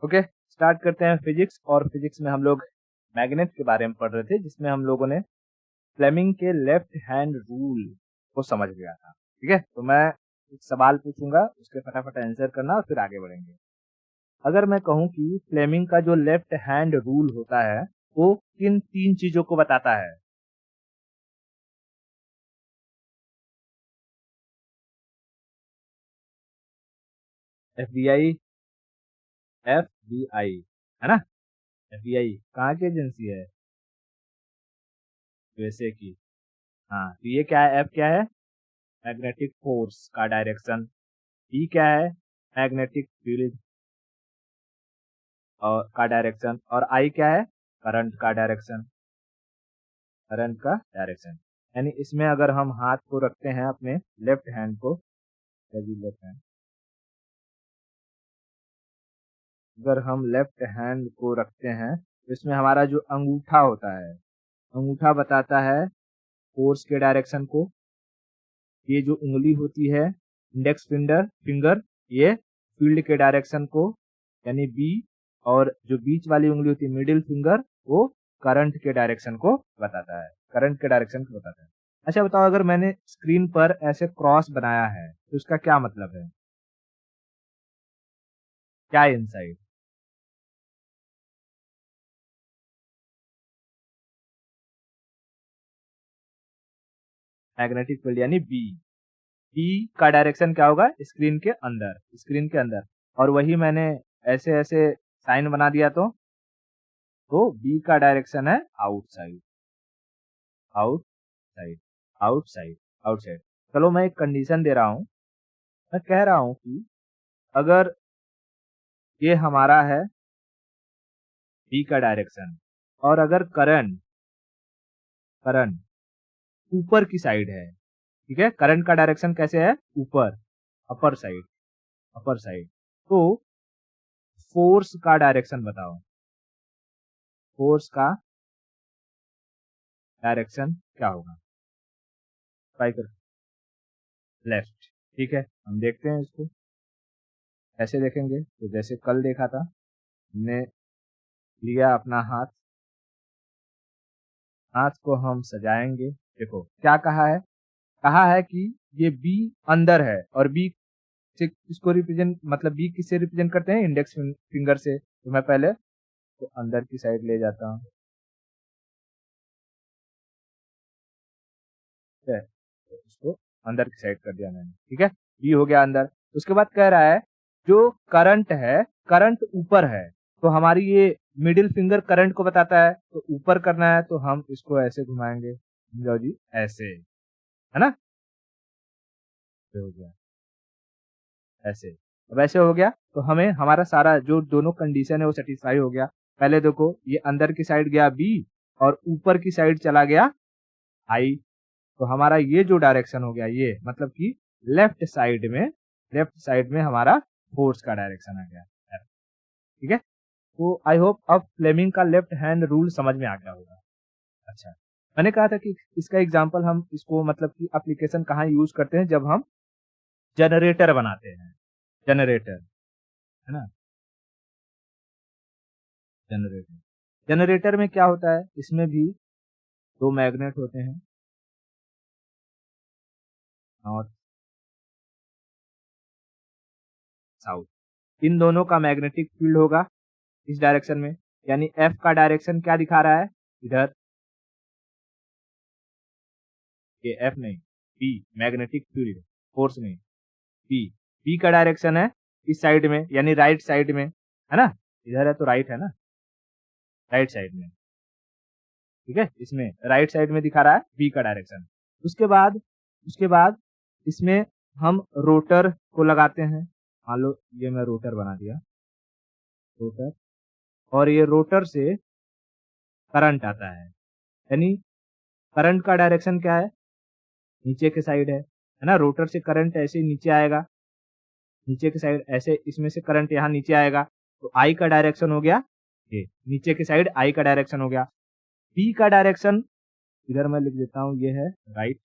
Okay, start करते हैं physics. और फिजिक्स में हम लोग मैग्नेट के बारे में पढ़ रहे थे, जिसमें हम लोगों ने फ्लेमिंग के लेफ्ट हैंड रूल को समझ लिया था। ठीक है, तो मैं एक सवाल पूछूंगा, उसके फटाफट आंसर करना और फिर आगे बढ़ेंगे। अगर मैं कहूं कि फ्लेमिंग का जो लेफ्ट हैंड रूल होता है वो किन तीन चीजों को बताता है? FBI, FBI है ना? FBI कहाँ की एजेंसी है? यूएसए की। हाँ, तो ये क्या है? एफ क्या है? मैग्नेटिक फोर्स का डायरेक्शन। ई क्या है? मैग्नेटिक फील्ड और का डायरेक्शन। और आई क्या है? करंट का डायरेक्शन। करंट का डायरेक्शन यानी इसमें अगर हम हाथ को रखते हैं अपने लेफ्ट हैंड को, लेफ्ट हैंड, अगर हम लेफ्ट हैंड को रखते हैं तो इसमें हमारा जो अंगूठा होता है, अंगूठा बताता है फोर्स के डायरेक्शन को। ये जो उंगली होती है, इंडेक्स फिंगर फिंगर ये फील्ड के डायरेक्शन को यानी बी। और जो बीच वाली उंगली होती है, मिडिल फिंगर, वो करंट के डायरेक्शन को बताता है, करंट के डायरेक्शन को बताता है। अच्छा बताओ, अगर मैंने स्क्रीन पर ऐसे क्रॉस बनाया है तो इसका क्या मतलब है? क्या इनसाइड? मैग्नेटिक फील्ड यानी बी। बी का डायरेक्शन क्या होगा? स्क्रीन के अंदर, स्क्रीन के अंदर। और वही मैंने ऐसे ऐसे साइन बना दिया तो बी का डायरेक्शन है आउटसाइड, आउटसाइड, आउटसाइड, आउटसाइड। चलो मैं एक कंडीशन दे रहा हूं। मैं कह रहा हूं कि अगर ये हमारा है बी का डायरेक्शन और अगर करंट करंट ऊपर की साइड है, ठीक है, करंट का डायरेक्शन कैसे है? ऊपर, अपर साइड, अपर साइड। तो फोर्स का डायरेक्शन बताओ, फोर्स का डायरेक्शन क्या होगा? ट्राई कर। लेफ्ट। ठीक है, हम देखते हैं इसको कैसे देखेंगे। तो जैसे कल देखा था, हमने लिया अपना हाथ, हाथ को हम सजाएंगे। देखो क्या कहा है? कहा है कि ये बी अंदर है और बी से किसको रिप्रेजेंट, मतलब बी किससे रिप्रेजेंट करते हैं? इंडेक्स फिंगर से। तो मैं पहले तो अंदर की साइड ले जाता हूँ, ठीक है, तो इसको अंदर की साइड कर दिया मैंने। ठीक है, बी हो गया अंदर। उसके बाद कह रहा है जो करंट है, करंट ऊपर है, तो हमारी ये मिडिल फिंगर करंट को बताता है, तो ऊपर करना है तो हम इसको ऐसे घुमाएंगे। समझाओ जी, ऐसे, है ना? ये हो गया ऐसे। अब ऐसे हो गया तो हमें हमारा सारा जो दोनों कंडीशन है वो सेटिस्फाई हो गया। पहले देखो, ये अंदर की साइड गया बी और ऊपर की साइड चला गया आई। तो हमारा ये जो डायरेक्शन हो गया, ये मतलब कि लेफ्ट साइड में, लेफ्ट साइड में हमारा फोर्स का डायरेक्शन आ गया। ठीक है, तो आई होप अब फ्लेमिंग का लेफ्ट हैंड रूल समझ में आ गया होगा। अच्छा, मैंने कहा था कि इसका एग्जांपल हम इसको मतलब कि एप्लीकेशन कहाँ यूज करते हैं? जब हम जनरेटर बनाते हैं, जनरेटर, है ना? जनरेटर, जनरेटर में क्या होता है? इसमें भी दो मैग्नेट होते हैं, नॉर्थ साउथ। इन दोनों का मैग्नेटिक फील्ड होगा इस डायरेक्शन में, यानी एफ का डायरेक्शन क्या दिखा रहा है? इधर, ये एफ नहीं, बी, मैग्नेटिक फील्ड, फोर्स नहीं, बी। बी का डायरेक्शन है इस साइड में, यानी राइट साइड में, है ना? इधर है तो राइट है ना, राइट साइड में। ठीक है, इसमें राइट साइड में दिखा रहा है बी का डायरेक्शन। उसके बाद, उसके बाद इसमें हम रोटर को लगाते हैं। मान लो ये मैं रोटर बना दिया, रोटर, और ये रोटर से करंट आता है, यानी करंट का डायरेक्शन क्या है? नीचे के साइड है ना? रोटर से करंट ऐसे नीचे आएगा, नीचे की साइड ऐसे, इसमें से करंट यहाँ नीचे आएगा, तो आई का डायरेक्शन हो गया ये, नीचे की साइड आई का डायरेक्शन हो गया। बी का डायरेक्शन इधर मैं लिख देता हूँ, ये है राइट,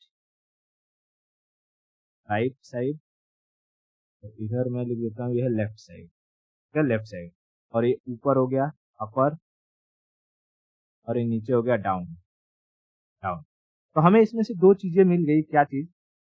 राइट साइड, तो इधर मैं लिख देता हूँ ये है लेफ्ट साइड, क्या? Left side. और ये ऊपर हो गया अपर, और ये नीचे हो गया डाउन, डाउन। तो हमें इसमें से दो चीजें मिल गई। क्या चीज?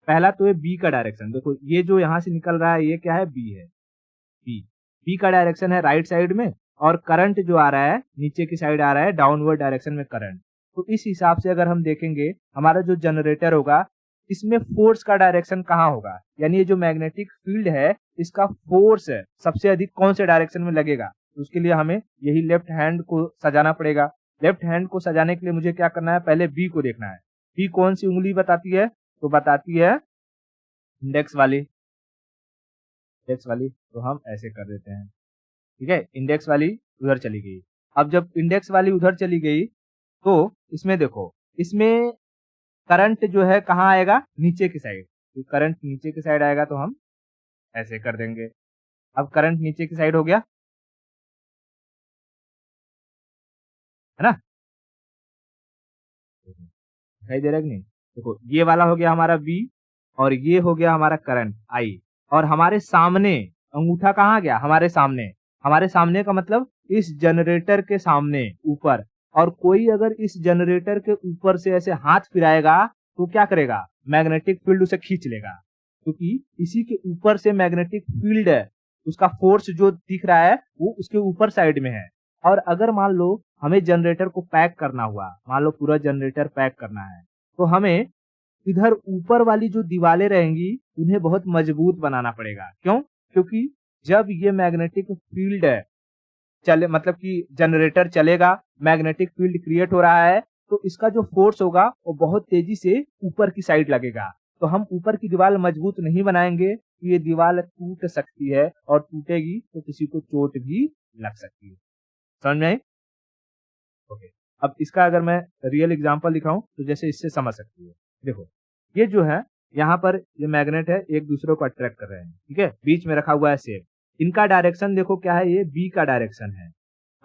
पहला तो ये बी का डायरेक्शन, देखो ये जो यहाँ से निकल रहा है ये क्या है? बी है। बी, बी का डायरेक्शन है राइट साइड में, और करंट जो आ रहा है नीचे की साइड आ रहा है डाउनवर्ड डायरेक्शन में करंट। तो इस हिसाब से अगर हम देखेंगे हमारा जो जनरेटर होगा इसमें फोर्स का डायरेक्शन कहाँ होगा, यानी ये जो मैग्नेटिक फील्ड है इसका फोर्स है सबसे अधिक कौन से डायरेक्शन में लगेगा। तो उसके लिए हमें यही लेफ्ट हैंड को सजाना पड़ेगा। लेफ्ट हैंड को सजाने के लिए मुझे क्या करना है? पहले बी को देखना है। बी कौन सी उंगली बताती है? तो बताती है इंडेक्स वाली, इंडेक्स वाली। तो हम ऐसे कर देते हैं, ठीक है। इंडेक्स वाली उधर चली गई। अब जब इंडेक्स वाली उधर चली गई तो इसमें देखो, इसमें करंट जो है कहाँ आएगा? नीचे की साइड। तो करंट नीचे की साइड आएगा तो हम ऐसे कर देंगे। अब करंट नीचे की साइड हो गया, है ना? दिखाई दे रहा है कि नहीं? देखो ये वाला हो गया हमारा बी, और ये हो गया हमारा करंट आई, और हमारे सामने अंगूठा कहाँ गया? हमारे सामने। हमारे सामने का मतलब इस जनरेटर के सामने ऊपर। और कोई अगर इस जनरेटर के ऊपर से ऐसे हाथ फिराएगा तो क्या करेगा? मैग्नेटिक फील्ड उसे खींच लेगा, क्योंकि इसी के ऊपर से मैग्नेटिक फील्ड है, उसका फोर्स जो दिख रहा है वो उसके ऊपर साइड में है। और अगर मान लो हमें जनरेटर को पैक करना हुआ, मान लो पूरा जनरेटर पैक करना है, तो हमें इधर ऊपर वाली जो दीवारें रहेंगी उन्हें बहुत मजबूत बनाना पड़ेगा। क्यों? क्योंकि जब ये मैग्नेटिक फील्ड है चले, मतलब कि जनरेटर चलेगा, मैग्नेटिक फील्ड क्रिएट हो रहा है, तो इसका जो फोर्स होगा वो बहुत तेजी से ऊपर की साइड लगेगा। तो हम ऊपर की दीवार मजबूत नहीं बनाएंगे तो ये दीवार टूट सकती है, और टूटेगी तो किसी को चोट भी लग सकती है। समझ में आई? ओके। अब इसका अगर मैं रियल एग्जांपल दिखाऊं तो जैसे इससे समझ सकती है। देखो ये जो है यहाँ पर ये मैग्नेट है, एक दूसरे को अट्रैक्ट कर रहे हैं, ठीक है। बीच में रखा हुआ है सेब, इनका डायरेक्शन देखो क्या है? ये बी का डायरेक्शन है।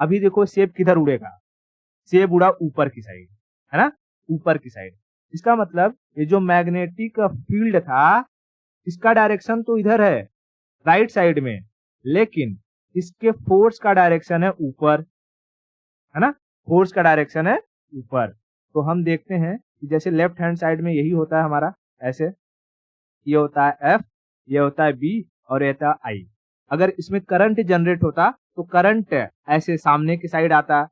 अभी देखो सेब किधर उड़ेगा? सेब उड़ा ऊपर की साइड, है ना? ऊपर की साइड। इसका मतलब ये जो मैग्नेटिक फील्ड था इसका डायरेक्शन तो इधर है राइट साइड में, लेकिन इसके फोर्स का डायरेक्शन है ऊपर, है ना? फोर्स का डायरेक्शन है ऊपर। तो हम देखते हैं कि जैसे लेफ्ट हैंड साइड में यही होता है हमारा, ऐसे ये होता है एफ, ये होता है बी, और ये होता है आई। अगर इसमें करंट जनरेट होता तो करंट ऐसे सामने की साइड आता,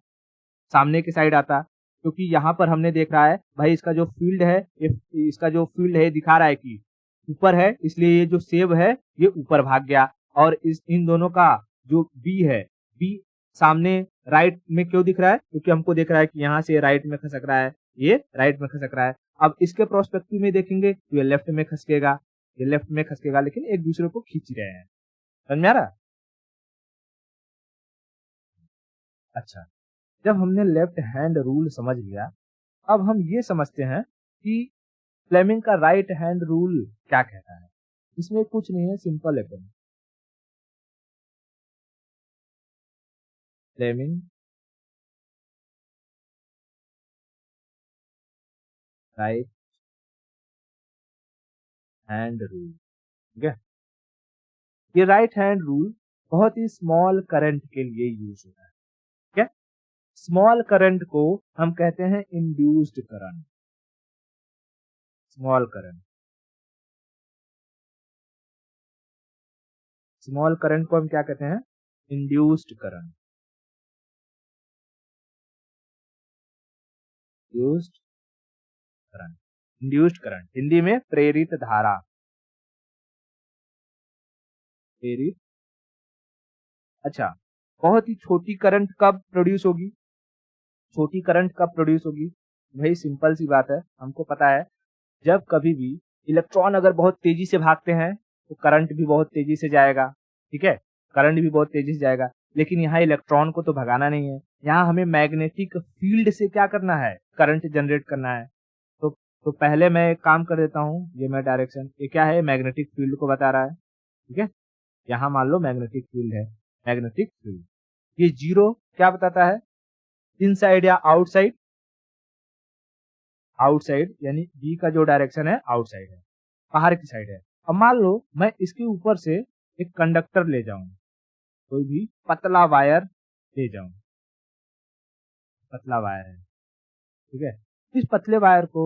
सामने की साइड आता, क्योंकि यहाँ पर हमने देख रहा है भाई इसका जो फील्ड है, इसका जो फील्ड है दिखा रहा है कि ऊपर है, इसलिए ये जो सेब है ये ऊपर भाग गया। और इस इन दोनों का जो बी है, बी सामने राइट में क्यों दिख रहा है? क्योंकि हमको दिख रहा है कि यहाँ से राइट में खसक रहा है, ये राइट में खसक रहा है। अब इसके प्रोस्पेक्टिव में देखेंगे तो ये लेफ्ट में खसकेगा, ये लेफ्ट में खसकेगा, लेकिन एक दूसरे को खींच रहे हैं। समझ में आ रहा? अच्छा, जब हमने लेफ्ट हैंड रूल समझ लिया, अब हम ये समझते हैं कि फ्लेमिंग का राइट हैंड रूल क्या कहता है। इसमें कुछ नहीं है, सिंपल एकदम। फ्लेमिंग राइट हैंड रूल, ठीक है। ये राइट हैंड रूल बहुत ही स्मॉल करंट के लिए यूज होता है, ठीक है। स्मॉल करंट को हम कहते हैं induced current. Small current, small current को हम क्या कहते हैं? Induced current, induced current. Induced current Hindi में प्रेरित धारा, प्रेरित। अच्छा, बहुत ही छोटी करंट कब प्रोड्यूस होगी? छोटी करंट कब प्रोड्यूस होगी? भाई सिंपल सी बात है, हमको पता है जब कभी भी इलेक्ट्रॉन अगर बहुत तेजी से भागते हैं तो करंट भी बहुत तेजी से जाएगा, ठीक है। करंट भी बहुत तेजी से जाएगा, लेकिन यहाँ इलेक्ट्रॉन को तो भगाना नहीं है, यहाँ हमें मैग्नेटिक फील्ड से क्या करना है? करंट जनरेट करना है। तो पहले मैं एक काम कर देता हूँ, ये मैं डायरेक्शन, ये क्या है? मैग्नेटिक फील्ड को बता रहा है, ठीक है। यहाँ मान लो मैग्नेटिक फील्ड है, मैग्नेटिक फील्ड। ये जीरो क्या बताता है? इनसाइड या आउटसाइड? आउटसाइड, यानी बी का जो डायरेक्शन है आउटसाइड है, बाहर की साइड है। अब मान लो मैं इसके ऊपर से एक कंडक्टर ले जाऊं, कोई भी पतला वायर ले जाऊं, पतला वायर है, ठीक है। इस पतले वायर को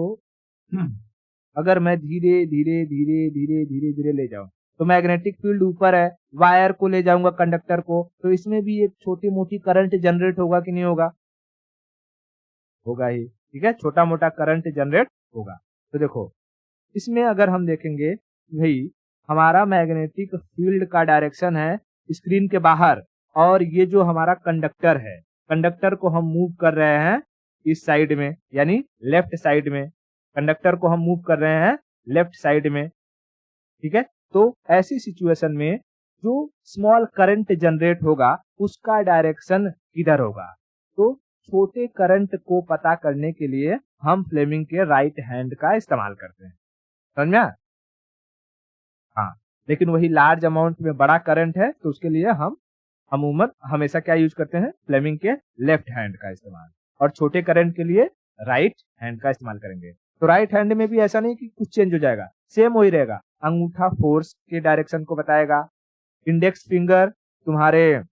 अगर मैं धीरे धीरे धीरे धीरे धीरे धीरे ले जाऊं तो मैग्नेटिक फील्ड ऊपर है, वायर को ले जाऊंगा कंडक्टर को, तो इसमें भी एक छोटी मोटी करंट जनरेट होगा कि नहीं होगा? होगा ही, ठीक है, छोटा मोटा करंट जनरेट होगा। तो देखो इसमें अगर हम देखेंगे भाई हमारा मैग्नेटिक फील्ड का डायरेक्शन है स्क्रीन के बाहर, और ये जो हमारा कंडक्टर है, कंडक्टर को हम मूव कर रहे हैं इस साइड में, यानी लेफ्ट साइड में, कंडक्टर को हम मूव कर रहे हैं लेफ्ट साइड में, ठीक है। तो ऐसी सिचुएशन में जो स्मॉल करंट जनरेट होगा उसका डायरेक्शन किधर होगा? तो छोटे करंट को पता करने के लिए हम फ्लेमिंग के राइट हैंड का इस्तेमाल करते हैं, समझ में? हाँ, लेकिन वही लार्ज अमाउंट में बड़ा करंट है तो उसके लिए हम अमूमन हमेशा क्या यूज करते हैं? फ्लेमिंग के लेफ्ट हैंड का इस्तेमाल, और छोटे करंट के लिए राइट हैंड का इस्तेमाल करेंगे। तो राइट हैंड में भी ऐसा नहीं कि कुछ चेंज हो जाएगा, सेम वही रहेगा। अंगूठा फोर्स के डायरेक्शन को बताएगा, इंडेक्स फिंगर तुम्हारे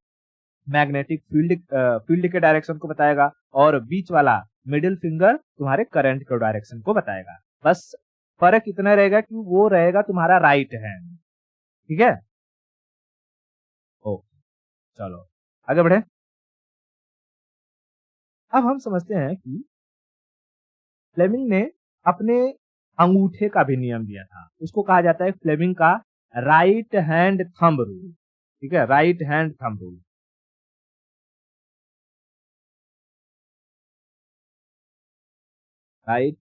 मैग्नेटिक फील्ड के डायरेक्शन को बताएगा, और बीच वाला मिडिल फिंगर तुम्हारे करंट के डायरेक्शन को बताएगा। बस फर्क इतना रहेगा कि वो रहेगा तुम्हारा राइट हैंड, ठीक है। ओके, चलो आगे बढ़े। अब हम समझते हैं कि फ्लेमिंग ने अपने अंगूठे का भी नियम दिया था, उसको कहा जाता है फ्लेमिंग का राइट हैंड थंब रूल, ठीक है, right hand thumb rule. Right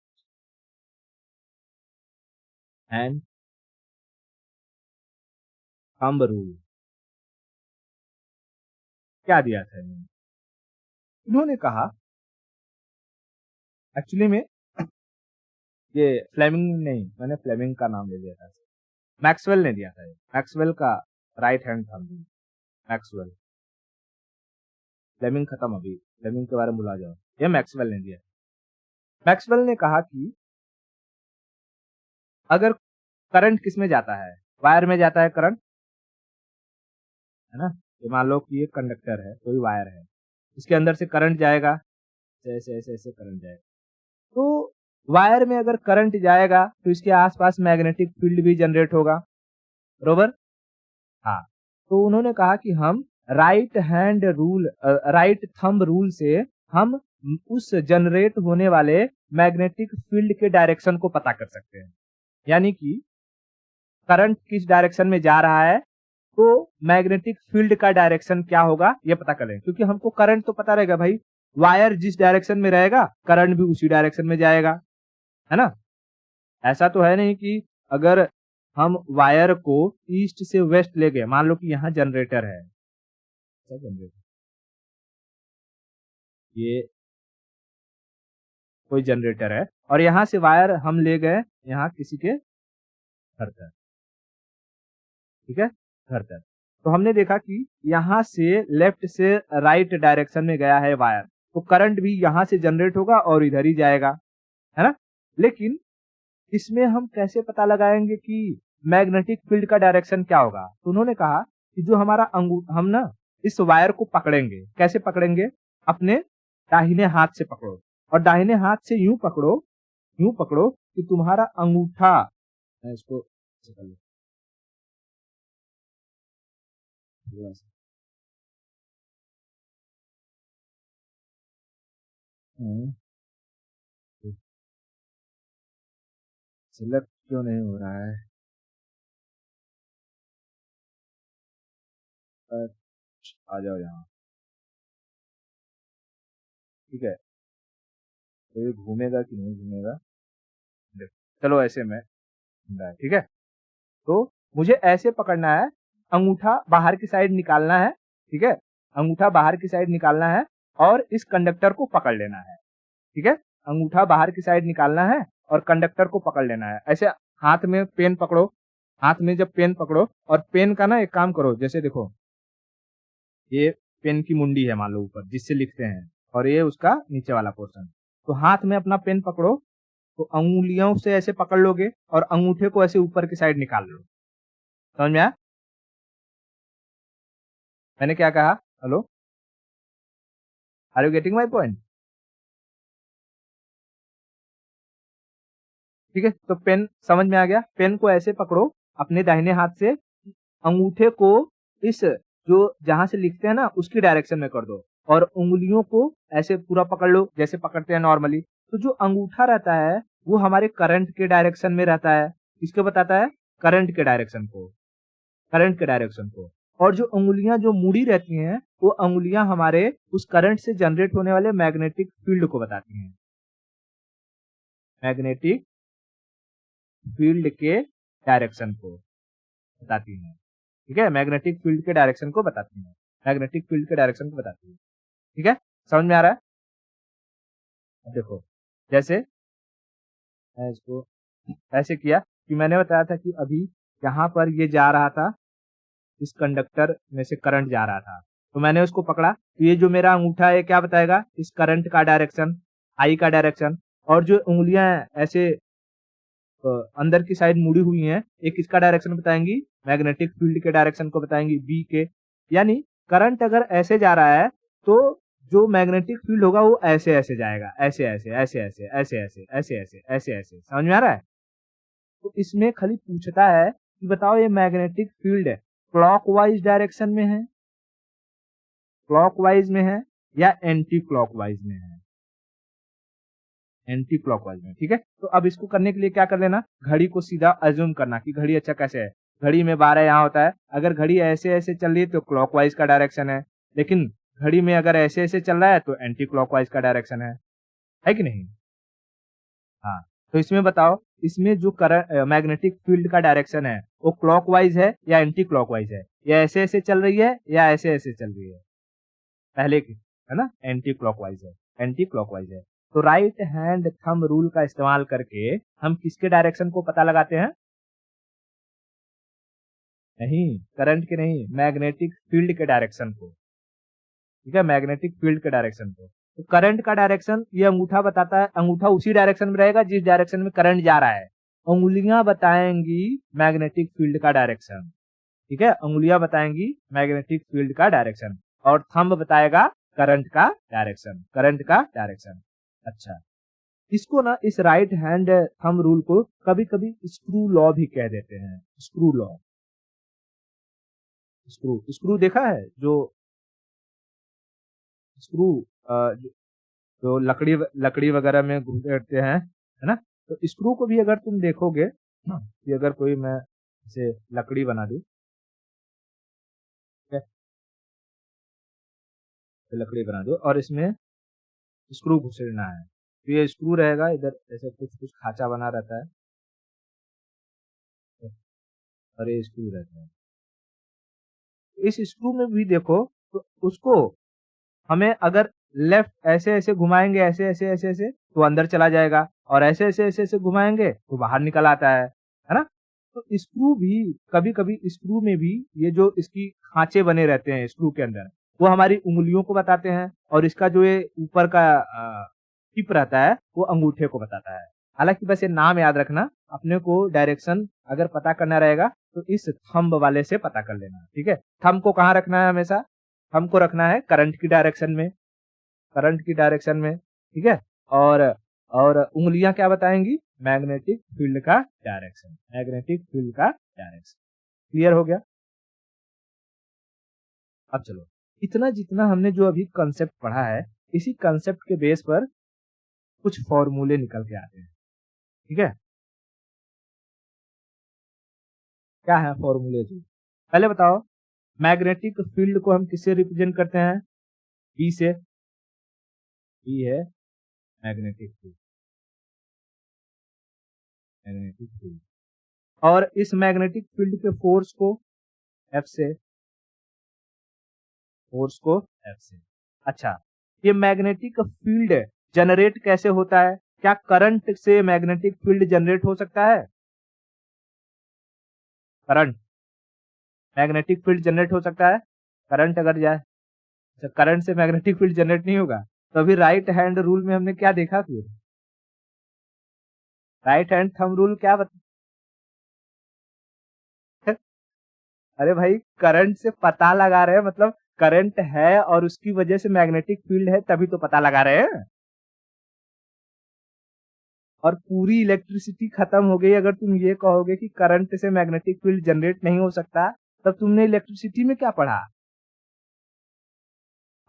hand thumb rule क्या दिया था इन्होंने? इन्होंने कहा एक्चुअली में ये फ्लेमिंग नहीं, मैंने फ्लेमिंग का नाम ले दिया था, मैक्सवेल ने दिया था ये, मैक्सवेल का right hand thumb rule, Maxwell. Fleming खत्म, अभी फ्लेमिंग के बारे में भुला जाओ, ये मैक्सवेल ने दिया। मैक्सवेल ने कहा कि अगर करंट किस में जाता है? वायर में जाता है करंट, है ना। ये मान लो कि ये कंडक्टर है, कोई वायर है, इसके अंदर से करंट जाएगा, ऐसे ऐसे ऐसे करंट जाएगा। तो वायर में अगर करंट जाएगा तो इसके आसपास मैग्नेटिक फील्ड भी जनरेट होगा, बरोबर? हाँ। तो उन्होंने कहा कि हम right hand rule, right thumb rule से हम उस जनरेट होने वाले मैग्नेटिक फील्ड के डायरेक्शन को पता कर सकते हैं। यानी कि करंट किस डायरेक्शन में जा रहा है तो मैग्नेटिक फील्ड का डायरेक्शन क्या होगा ये पता करें, क्योंकि हमको करंट तो पता रहेगा भाई, वायर जिस डायरेक्शन में रहेगा करंट भी उसी डायरेक्शन में जाएगा, है ना। ऐसा तो है नहीं कि अगर हम वायर को ईस्ट से वेस्ट ले गए, मान लो कि यहाँ जनरेटर है, जनरेटर, ये कोई जनरेटर है, और यहाँ से वायर हम ले गए यहाँ किसी के घर तक, ठीक है, घर तक। तो हमने देखा कि यहाँ से लेफ्ट से राइट डायरेक्शन में गया है वायर, तो करंट भी यहाँ से जनरेट होगा और इधर ही जाएगा, है ना। लेकिन इसमें हम कैसे पता लगाएंगे कि मैग्नेटिक फील्ड का डायरेक्शन क्या होगा? तो उन्होंने कहा कि जो हमारा हम ना इस वायर को पकड़ेंगे, कैसे पकड़ेंगे? अपने दाहिने हाथ से पकड़ो, और दाहिने हाथ से यूं पकड़ो कि तुम्हारा अंगूठा, मैं इसको कर लूं, थोड़ा सा। सिलेक्ट क्यों नहीं हो रहा है? आ जाओ यहाँ, ठीक है। तो ये घूमेगा कि नहीं घूमेगा, देखो, चलो ऐसे में, ठीक है। तो मुझे ऐसे पकड़ना है, अंगूठा बाहर की साइड निकालना है, ठीक है, अंगूठा बाहर की साइड निकालना है और इस कंडक्टर को पकड़ लेना है, ठीक है। अंगूठा बाहर की साइड निकालना है और कंडक्टर को पकड़ लेना है। ऐसे हाथ में पेन पकड़ो, हाथ में जब पेन पकड़ो, और पेन का ना एक काम करो, जैसे देखो ये पेन की मुंडी है मान लो ऊपर जिससे लिखते हैं, और ये उसका नीचे वाला पोर्शन, तो हाथ में अपना पेन पकड़ो, तो अंगुलियों से ऐसे पकड़ लोगे और अंगूठे को ऐसे ऊपर की साइड निकाल लो, समझ में आया? मैंने क्या कहा? Hello, are you getting my point? ठीक है, तो पेन समझ में आ गया। पेन को ऐसे पकड़ो अपने दाहिने हाथ से, अंगूठे को इस जो जहां से लिखते हैं ना उसकी डायरेक्शन में कर दो, और उंगलियों को ऐसे पूरा पकड़ लो जैसे पकड़ते हैं नॉर्मली। तो जो अंगूठा रहता है वो हमारे करंट के डायरेक्शन में रहता है। किसको बताता है? करंट के डायरेक्शन को, करंट के डायरेक्शन को। और जो उंगलियां जो मुड़ी रहती हैं वो उंगलियां हमारे उस करंट से जनरेट होने वाले मैग्नेटिक फील्ड को बताती हैं, मैग्नेटिक फील्ड के डायरेक्शन को बताती हैं। ठीक है, मैग्नेटिक फील्ड के डायरेक्शन को बताती हैं, मैग्नेटिक फील्ड के डायरेक्शन को बताती है। ठीक है, समझ में आ रहा है? अब देखो, जैसे मैं इसको ऐसे किया कि मैंने बताया था कि अभी यहाँ पर ये जा रहा था, इस कंडक्टर में से करंट जा रहा था, तो मैंने उसको पकड़ा, तो ये जो मेरा अंगूठा है क्या बताएगा? इस करंट का डायरेक्शन, आई का डायरेक्शन। और जो उंगलियां ऐसे अंदर की साइड मुड़ी हुई हैं, एक किसका डायरेक्शन बताएंगी? मैग्नेटिक फील्ड के डायरेक्शन को बताएंगी, बी के। यानी करंट अगर ऐसे जा रहा है तो जो मैग्नेटिक फील्ड होगा वो ऐसे ऐसे जाएगा, ऐसे ऐसे ऐसे ऐसे ऐसे ऐसे ऐसे ऐसे ऐसे ऐसे। समझ में आ रहा है? तो इसमें खाली पूछता है कि बताओ ये मैग्नेटिक फील्ड क्लॉकवाइज डायरेक्शन में है, क्लॉकवाइज में है, या एंटी क्लॉकवाइज में है? एंटी क्लॉकवाइज में। ठीक है, तो अब इसको करने के लिए क्या कर लेना, घड़ी को सीधा अज्यूम करना कि घड़ी अच्छा कैसे है, घड़ी में 12 यहाँ होता है, अगर घड़ी ऐसे ऐसे चल रही है तो क्लॉकवाइज का डायरेक्शन है, लेकिन घड़ी में अगर ऐसे ऐसे चल रहा है तो एंटी क्लॉकवाइज का डायरेक्शन है कि नहीं? हाँ, तो इसमें बताओ, इसमें जो करंट मैग्नेटिक फील्ड का डायरेक्शन है वो क्लॉकवाइज है या एंटी क्लॉकवाइज है, या ऐसे ऐसे चल रही है या ऐसे ऐसे चल रही है? पहले की है ना, एंटी क्लॉकवाइज है, एंटी क्लॉकवाइज है। तो राइट हैंड थंब रूल का इस्तेमाल करके हम किसके डायरेक्शन को पता लगाते हैं? नहीं, करंट के नहीं, मैग्नेटिक फील्ड के डायरेक्शन को। ठीक है, मैग्नेटिक फील्ड के डायरेक्शन को। तो करंट का डायरेक्शन ये अंगूठा बताता है, अंगूठा उसी डायरेक्शन में रहेगा जिस डायरेक्शन में करंट जा रहा है। उंगलियां बताएंगी मैग्नेटिक फील्ड का डायरेक्शन। ठीक है, उंगलियां बताएंगी मैग्नेटिक फील्ड का डायरेक्शन, और थंब बताएगा करंट का डायरेक्शन, करंट का डायरेक्शन। अच्छा, इसको ना, इस राइट हैंड थंब रूल को कभी कभी स्क्रू लॉ भी कह देते हैं, स्क्रू लॉ। स्क्रू, स्क्रू देखा है? जो स्क्रू जो लकड़ी लकड़ी वगैरह में घुसेड़ते हैं, है ना? तो स्क्रू को भी अगर तुम देखोगे कि अगर कोई मैं इसे लकड़ी बना दूं, ठीक है, तो लकड़ी बना दो और इसमें स्क्रू घुसेड़ना है, तो ये स्क्रू रहेगा इधर, ऐसे कुछ कुछ खांचा बना रहता है और ये स्क्रू रहता है। इस स्क्रू में भी देखो, तो उसको हमें अगर लेफ्ट ऐसे ऐसे घुमाएंगे, ऐसे ऐसे ऐसे ऐसे, तो अंदर चला जाएगा, और ऐसे ऐसे ऐसे ऐसे घुमाएंगे तो बाहर निकल आता है ना? तो स्क्रू भी, कभी कभी स्क्रू में भी ये जो इसकी खांचे बने रहते हैं स्क्रू के अंदर, वो हमारी उंगलियों को बताते हैं, और इसका जो ये ऊपर का टिप रहता है वो अंगूठे को बताता है। हालांकि बस ये नाम याद रखना, अपने को डायरेक्शन अगर पता करना रहेगा तो इस थंब वाले से पता कर लेना। ठीक है, थंब को कहाँ रखना है? हमेशा थंब को रखना है करंट की डायरेक्शन में, करंट की डायरेक्शन में। ठीक है, और उंगलियां क्या बताएंगी? मैग्नेटिक फील्ड का डायरेक्शन, मैग्नेटिक फील्ड का डायरेक्शन। क्लियर हो गया? अब चलो, इतना जितना हमने जो अभी कंसेप्ट पढ़ा है, इसी कंसेप्ट के बेस पर कुछ फॉर्मूले निकल के आते हैं। ठीक है, क्या है फॉर्मूले जी? पहले बताओ, मैग्नेटिक फील्ड को हम किससे रिप्रेजेंट करते हैं? बी से। बी है मैग्नेटिक फील्ड, मैग्नेटिक फील्ड। और इस मैग्नेटिक फील्ड के फोर्स को एफ से, फोर्स को एफ से। अच्छा, ये मैग्नेटिक फील्ड जनरेट कैसे होता है? क्या करंट से मैग्नेटिक फील्ड जनरेट हो सकता है? करंट, मैग्नेटिक फील्ड जनरेट हो सकता है? करंट अगर जाए, अच्छा, करंट से मैग्नेटिक फील्ड जनरेट नहीं होगा। तो अभी राइट हैंड रूल में हमने क्या देखा फिर? राइट हैंड थंब रूल क्या बता अरे भाई, करंट से पता लगा रहे हैं, मतलब करंट है और उसकी वजह से मैग्नेटिक फील्ड है तभी तो पता लगा रहे हैं। और पूरी इलेक्ट्रिसिटी खत्म हो गई अगर तुम ये कहोगे कि करंट से मैग्नेटिक फील्ड जनरेट नहीं हो सकता, तब तुमने इलेक्ट्रिसिटी में क्या पढ़ा?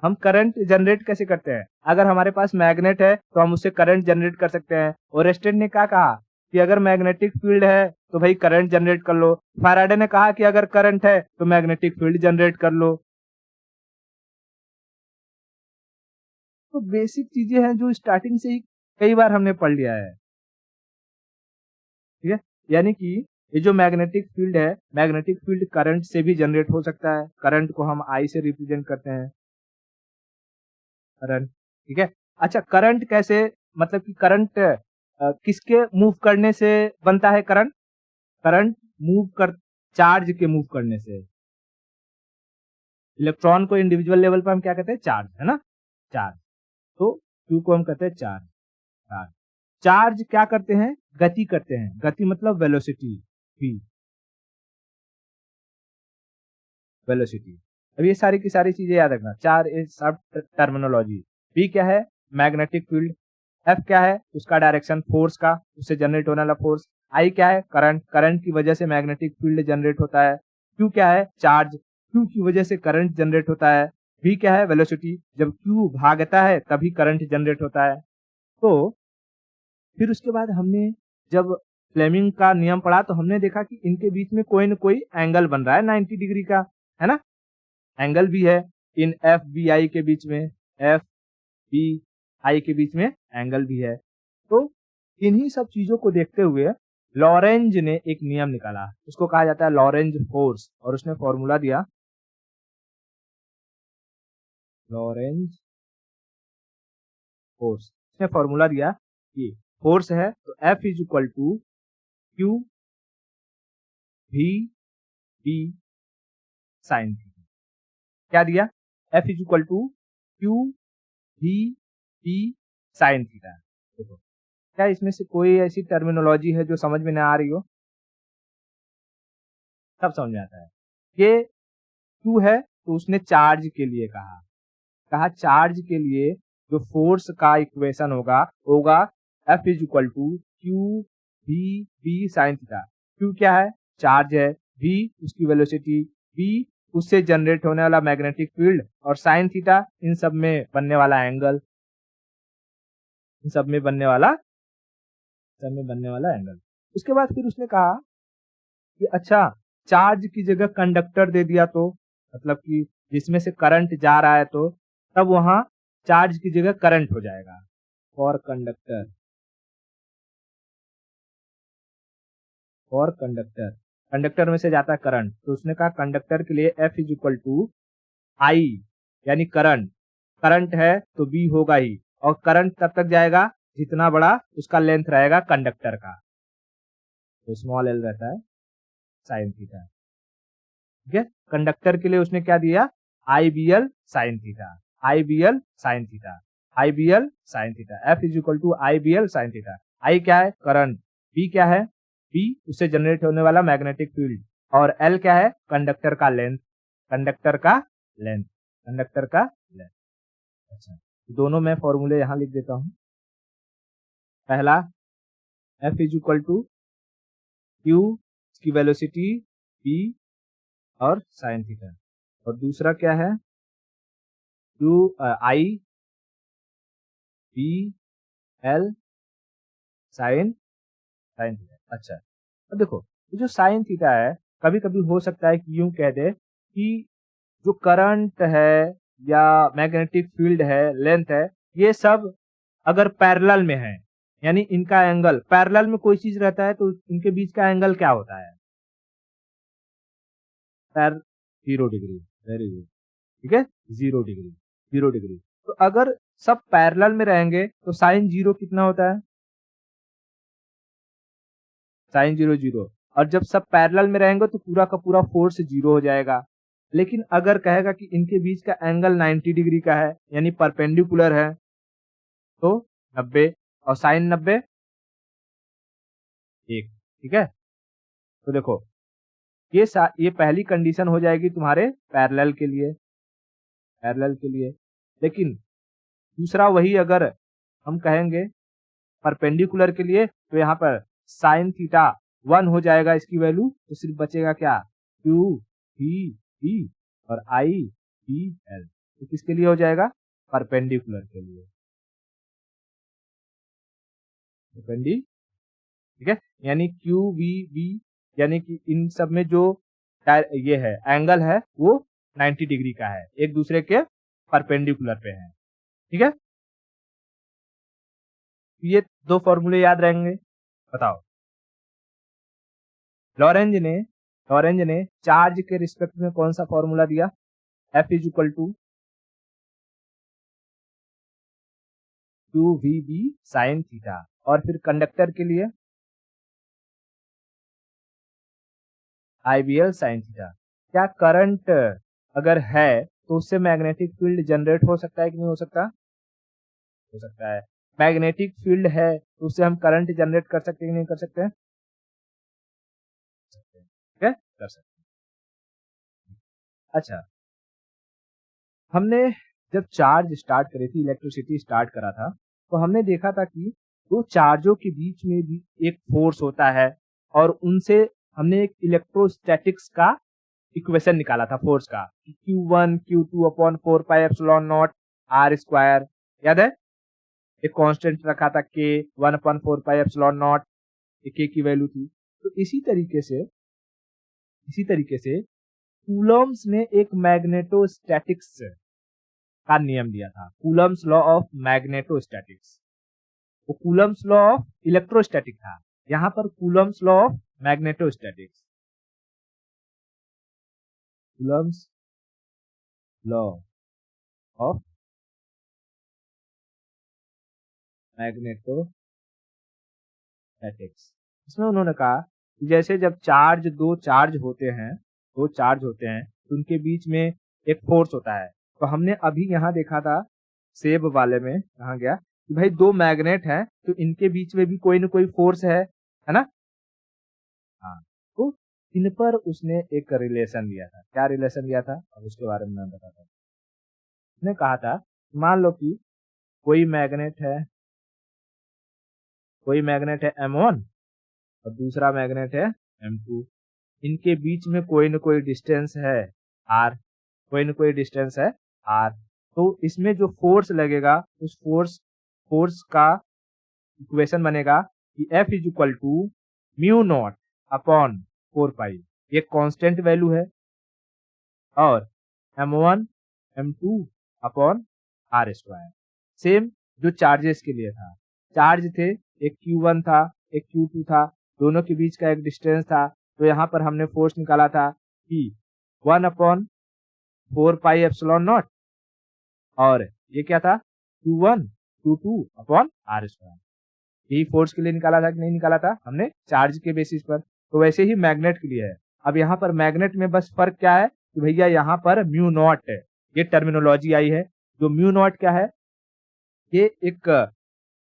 हम करंट जनरेट कैसे करते हैं? अगर हमारे पास मैग्नेट है तो हम उससे करंट जनरेट कर सकते हैं। ओरेस्टेड ने क्या कहा कि अगर मैग्नेटिक फील्ड है तो भाई करंट जनरेट कर लो। फैराडे ने कहा कि अगर करंट है तो मैग्नेटिक फील्ड जनरेट कर लो। तो बेसिक चीजें हैं जो स्टार्टिंग से ही कई बार हमने पढ़ लिया है। ठीक है, यानी कि ये जो मैग्नेटिक फील्ड है, मैग्नेटिक फील्ड करंट से भी जनरेट हो सकता है। करंट को हम आई से रिप्रेजेंट करते हैं, करंट। ठीक है, अच्छा करंट कैसे, मतलब कि करंट किसके मूव करने से बनता है करंट? करंट मूव कर चार्ज के मूव करने से। इलेक्ट्रॉन को इंडिविजुअल लेवल पर हम क्या कहते हैं? चार्ज, है ना, चार्ज। तो क्यू को हम कहते हैं चार्ज। चार्ज चार्ज क्या करते हैं? गति करते हैं। गति मतलब वेलोसिटी, v वेलोसिटी। अब ये सारी की सारी चीजें याद रखना। चार इज सब टर्मिनोलॉजी। v क्या है? Magnetic field. F क्या है? उसका डायरेक्शन फोर्स का, उससे जनरेट होने वाला फोर्स। I क्या है? करंट, करंट की वजह से मैग्नेटिक फील्ड जनरेट होता है। Q क्या है? चार्ज, Q की वजह से करंट जनरेट होता है। V क्या है? वेलोसिटी, जब Q भागता है तभी करंट जनरेट होता है। तो फिर उसके बाद हमने जब फ्लेमिंग का नियम पढ़ा तो हमने देखा कि इनके बीच में कोई न कोई एंगल बन रहा है 90 डिग्री का, है ना, एंगल भी है इन एफ बी आई के बीच में, एफ बी आई के बीच में एंगल भी है। तो इन्हीं सब चीजों को देखते हुए लॉरेंज ने एक नियम निकाला, उसको कहा जाता है लॉरेंज फोर्स, और उसने फॉर्मूला दिया लॉरेंज फोर्स। उसने फॉर्मूला दिया कि फोर्स है तो F is equal to Q V B sine theta. क्या दिया? F is equal to Q V B sine theta. देखो, क्या इसमें से कोई ऐसी टर्मिनोलॉजी है जो समझ में ना आ रही हो? सब समझ में आता है। ये क्यू है तो उसने चार्ज के लिए कहा, कहा चार्ज के लिए जो फोर्स का इक्वेशन होगा होगा F is equal to Q V B sine theta. Q क्या है? चार्ज है, v उसकी वेलोसिटी, b उससे जनरेट होने वाला मैग्नेटिक फील्ड, और साइन थीटा इन सब में बनने वाला एंगल, इन सब में बनने वाला एंगल। उसके बाद फिर उसने कहा कि अच्छा, चार्ज की जगह कंडक्टर दे दिया तो, मतलब कि जिसमें से करंट जा रहा है तो तब वहां चार्ज की जगह करंट हो जाएगा। For conductor, for conductor, conductor में से जाता है करंट, तो उसने कहा कंडक्टर के लिए F इज इक्वल टू आई, यानी करंट, करंट है तो B होगा ही, और करंट तब तक जाएगा जितना बड़ा उसका लेंथ रहेगा कंडक्टर का, तो स्मॉल l रहता है साइन थीटा। ठीक है, कंडक्टर के लिए उसने क्या दिया? IBL sine theta, IBL sine theta, IBL sine theta. F is equal to IBL sine theta. I क्या है? करंट, B क्या है? B उससे जनरेट होने वाला मैग्नेटिक फील्ड, और L क्या है? कंडक्टर का लेंथ, कंडक्टर का लेंथ, कंडक्टर का लेंथ। अच्छा, दोनों मैं फॉर्मूले यहां लिख देता हूं। पहला F is equal to Q की वेलोसिटी B और साइन थीटा, और दूसरा क्या है? Q I B L sine, sine theta. अच्छा, अब देखो, ये जो साइन थीटा है, कभी कभी हो सकता है कि यूं कह दे कि जो करंट है या मैग्नेटिक फील्ड है, लेंथ है, ये सब अगर पैरेलल में है, यानी इनका एंगल पैरेलल में कोई चीज रहता है तो इनके बीच का एंगल क्या होता है? पैर 0 डिग्री। Very good. ठीक है, 0 डिग्री, 0 डिग्री। तो अगर सब पैरेलल में रहेंगे तो साइन जीरो कितना होता है? साइन 0 0। और जब सब पैरेलल में रहेंगे तो पूरा का पूरा फोर्स जीरो हो जाएगा। लेकिन अगर कहेगा कि इनके बीच का एंगल 90 डिग्री का है, यानी परपेंडिकुलर है, तो 90, और साइन 90 1। ठीक है, तो देखो, ये पहली कंडीशन हो जाएगी तुम्हारे पैरेलल के लिए। पैरेलल के लिए। लेकिन दूसरा वही अगर हम कहेंगे परपेंडिकुलर के लिए, तो यहाँ पर साइन थीटा 1 हो जाएगा इसकी वैल्यू, तो सिर्फ बचेगा क्या, क्यू वी बी और आई बी एल। तो किसके लिए हो जाएगा, परपेंडिकुलर के लिए, परपेंडिकुलर, ठीक है। यानी क्यू वी बी, यानी कि इन सब में जो ये है एंगल है वो 90 डिग्री का है, एक दूसरे के परपेंडिकुलर पे है, ठीक है। ये दो फॉर्मूले याद रहेंगे। बताओ, लॉरेंज ने चार्ज के रिस्पेक्ट में कौन सा फॉर्मूला दिया, F is equal to Q V B sine theta, और फिर कंडक्टर के लिए I B L sine theta. क्या करंट अगर है तो उससे मैग्नेटिक फील्ड जनरेट हो सकता है कि नहीं हो सकता, हो सकता है। मैग्नेटिक फील्ड है तो उससे हम करंट जनरेट कर सकते हैं कि नहीं कर सकते, ठीक है, कर सकते हैं। अच्छा, हमने जब चार्ज स्टार्ट करी थी, इलेक्ट्रिसिटी स्टार्ट करा था, तो हमने देखा था कि दो चार्जों के बीच में भी एक फोर्स होता है, और उनसे हमने एक इलेक्ट्रोस्टैटिक्स का इक्वेशन निकाला था फोर्स का, Q1 Q2 upon 4 pi epsilon naught R square, याद है। एक कांस्टेंट रखा था K 1 upon 4 pi epsilon naught, K की वैल्यू थी। तो इसी तरीके से कूलम्स ने एक मैग्नेटोस्टैटिक्स का नियम दिया था, कूलम्स लॉ ऑफ मैग्नेटोस्टैटिक्स। वो कूलम्स लॉ ऑफ इलेक्ट्रोस्टैटिक था, यहाँ पर Coulomb's law of magnetostatics, Coulomb's law of magnetostatics. इसमें उन्होंने कहा कि जैसे जब दो चार्ज होते हैं तो उनके बीच में एक फोर्स होता है। तो हमने अभी यहाँ देखा था सेब वाले में, कहा गया कि भाई दो मैग्नेट हैं तो इनके बीच में भी कोई ना कोई फोर्स है ना। हाँ, तो इन पर उसने एक रिलेशन दिया था। क्या रिलेशन दिया था, अब उसके बारे में मैं बताता हूँ। उसने कहा था, मान लो कि कोई मैग्नेट है M1 और दूसरा मैग्नेट है M2। इनके बीच में कोई न कोई डिस्टेंस है R, कोई न कोई डिस्टेंस है R। तो इसमें जो फोर्स लगेगा उस फोर्स का इक्वेशन बनेगा कि F is equal to mu naught upon 4 pi, ये कांस्टेंट वैल्यू है, और M1 M2 upon R square. Same जो चार्जेस के लिए था, चार्ज थे, एक Q1 था एक Q2 था, दोनों के बीच का एक डिस्टेंस था। तो यहाँ पर हमने फोर्स निकाला था कि 1 अपॉन 4 पाई एप्सिलॉन नॉट, और ये क्या था, Q1 Q2 upon R square. यही फोर्स के लिए निकाला था कि नहीं निकाला था हमने, चार्ज के बेसिस पर। तो वैसे ही मैग्नेट के लिए है। अब यहाँ पर मैग्नेट में बस फर्क क्या है कि भैया यहाँ पर म्यू नॉट है, ये टर्मिनोलॉजी आई है। जो म्यू नॉट क्या है, ये एक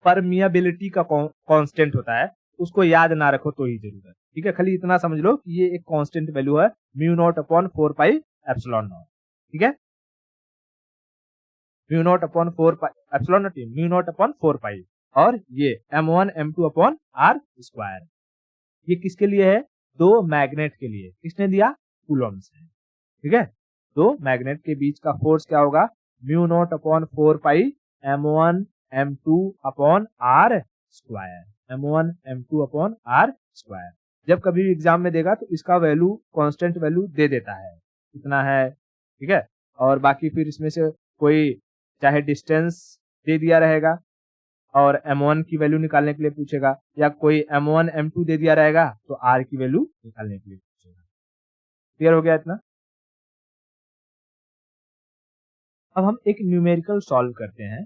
परमियाबिलिटी का कांस्टेंट होता है, उसको याद ना रखो तो ही जरूरत, ठीक है। खाली इतना समझ लो कि ये एक कांस्टेंट वैल्यू है, mu naught upon 4 pi epsilon not, ठीक है। Mu naught upon 4 pi epsilon not, mu naught upon 4 पाई, और ये M1 M2 upon R square. ये किसके लिए है, दो मैग्नेट के लिए। किसने दिया, कूलम्स ने, ठीक है। दो मैग्नेट के बीच का फोर्स क्या होगा, म्यू नॉट अपॉन 4 पाई M1 M2 upon R square, M1 M2 upon R square. जब कभी एग्जाम में देगा तो इसका वैल्यू कांस्टेंट वैल्यू दे देता है, इतना है, ठीक है। और बाकी फिर इसमें से कोई चाहे डिस्टेंस दे दिया रहेगा और M1 की वैल्यू निकालने के लिए पूछेगा, या कोई M1 M2 दे दिया रहेगा तो R की वैल्यू निकालने के लिए पूछेगा। क्लियर हो गया इतना। अब हम एक न्यूमेरिकल सॉल्व करते हैं,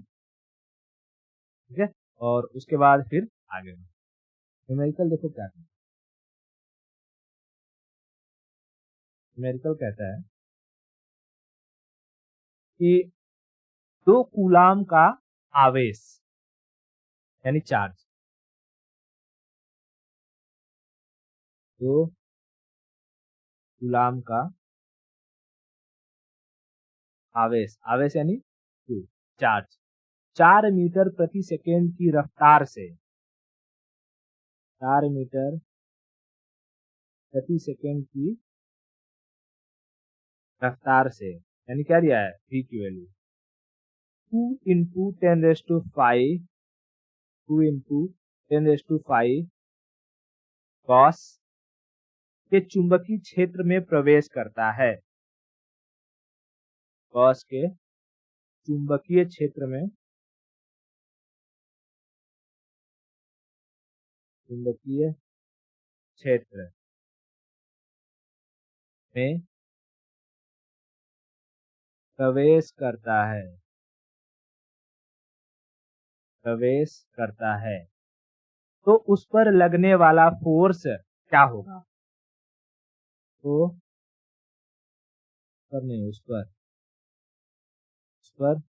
ठीक है, और उसके बाद फिर आगे न्यूमेरिकल देखो क्या कहता है। न्यूमेरिकल कहता है कि 2 कूलाम का आवेश यानी चार्ज, 2 कूलाम का आवेश, आवेश यानी Q, चार्ज 4 मीटर प्रति सेकेंड की रफ्तार से 4 मीटर प्रति सेकेंड की रफ्तार से, यानी क्या दिया है v की वैल्यू 2 इंटू 10⁵, 2 इंटू 10⁵ गॉस के चुंबकीय क्षेत्र में प्रवेश करता है। गॉस के चुंबकीय क्षेत्र में चुंबकीय क्षेत्र में प्रवेश करता है, प्रवेश करता है, तो उस पर लगने वाला फोर्स क्या होगा? तो पर नहीं, उस पर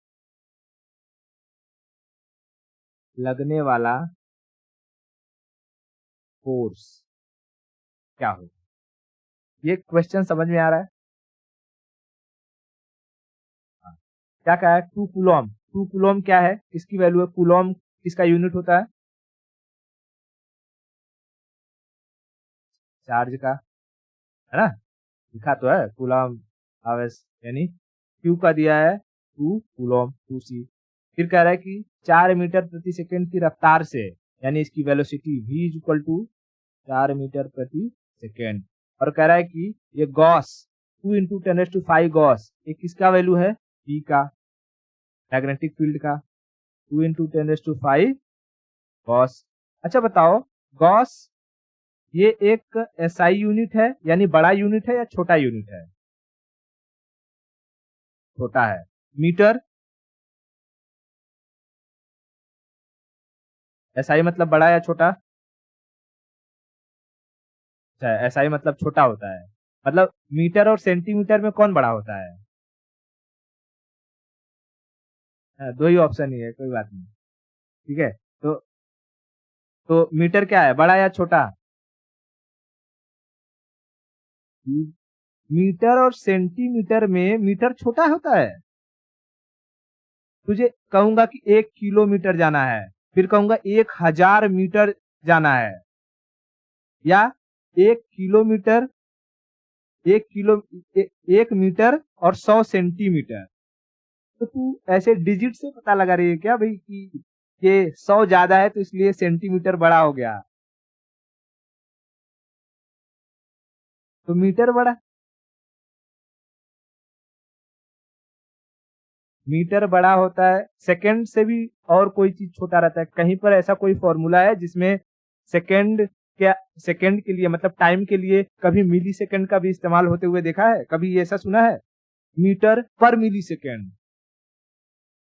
लगने वाला फोर्स क्या होगा? ये क्वेश्चन समझ में आ रहा है? हाँ। क्या कहा है? 2 कूलॉम। 2 कूलॉम क्या है? किसकी वैल्यू है? कूलॉम किसका यूनिट होता है? चार्ज का, है ना? लिखा तो है कूलॉम आवेश, यानी Q का दिया है 2 कूलॉम 2C। फिर कह रहा है कि 4 मीटर प्रति सेकेंड की रफ्तार से, यानी इसकी velocity v is equal to 4 metre प्रति सेकेंड, और कह रहा है कि ये गॉस 2 इंटू 10⁵ गॉस, ये किसका वैल्यू है? E का, मैग्नेटिक फील्ड का 2 इंटू 10⁵ गॉस। अच्छा बताओ, गॉस ये एक SI यूनिट है, यानी बड़ा यूनिट है या छोटा यूनिट है? छोटा है। मीटर, SI मतलब बड़ा या छोटा? अच्छा, SI मतलब छोटा होता है। मतलब मीटर और सेंटीमीटर में कौन बड़ा होता है? हाँ, दो ही ऑप्शन ही है, कोई बात नहीं। ठीक है, तो मीटर क्या है, बड़ा या छोटा? मीटर और सेंटीमीटर में मीटर छोटा होता है। तुझे कहूंगा कि 1 किलोमीटर जाना है, फिर कहूंगा 1000 मीटर जाना है, या 1 किलोमीटर, 1 किलो, 1 मीटर और 100 सेंटीमीटर, तो तू ऐसे डिजिट से पता लगा रही है क्या भाई कि ये 100 ज्यादा है तो इसलिए सेंटीमीटर बड़ा हो गया, तो मीटर बड़ा, मीटर बड़ा होता है। सेकंड से भी और कोई चीज छोटा रहता है? कहीं पर ऐसा कोई फॉर्मूला है जिसमें सेकंड, क्या सेकंड के लिए मतलब टाइम के लिए कभी मिली सेकंड का भी इस्तेमाल होते हुए देखा है? कभी ऐसा सुना है? मीटर पर मिली सेकेंड,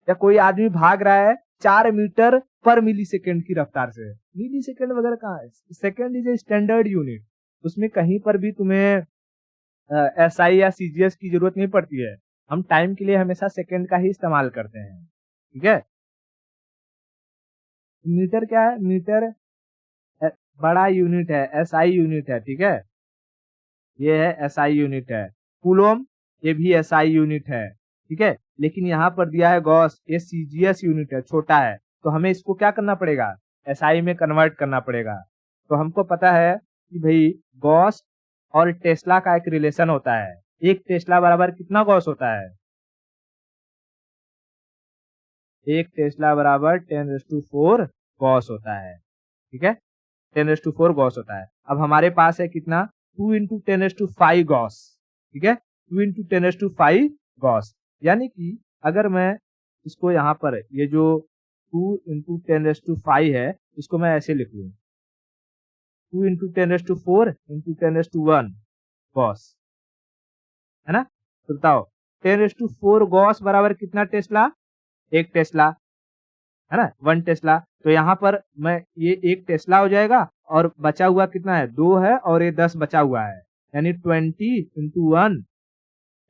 या कोई आदमी भाग रहा है 4 मीटर पर मिली सेकेंड की रफ्तार से, मिली सेकेंड वगैरह कहाँ है? Second is a standard unit, उसमें कहीं पर भी तुम्हें SI या CGS की जरूरत नहीं पड़ती है। हम टाइम के लिए हमेशा सेकेंड का ही इस्तेमाल करते हैं। ठीक है, मीटर क्या है? मीटर बड़ा यूनिट है, SI यूनिट है। ठीक है, ये है SI यूनिट है। कूलोम ये भी SI यूनिट है। ठीक है, लेकिन यहाँ पर दिया है गॉस, ये CGS यूनिट है, छोटा है, तो हमें इसको क्या करना पड़ेगा? SI में कन्वर्ट करना पड़ेगा। तो हमको पता है कि भाई गॉस और टेस्ला का एक रिलेशन होता है, एक टेस्ला बराबर कितना गॉस होता है? एक टेस्ला बराबर 10⁴ गॉस होता है। ठीक है, 10⁴ गॉस होता है। अब हमारे पास है कितना? 2 इंटू 10⁵ गॉस। ठीक है, 2 इंटू 10⁵ गॉस, यानी कि अगर मैं इसको यहाँ पर ये जो 2 इंटू 10⁵ है, इसको मैं ऐसे लिख लूँ 2 इंटू 10⁴ इंटू 10⁴ गॉस, है ना? तो बताओ 10⁴ गॉस बराबर कितना टेस्ला? एक टेस्ला, है ना, 1 टेस्ला। तो यहाँ पर मैं ये 1 टेस्ला हो जाएगा, और बचा हुआ कितना है? 2 है, और ये 10 बचा हुआ है, यानी 20 इंटू 1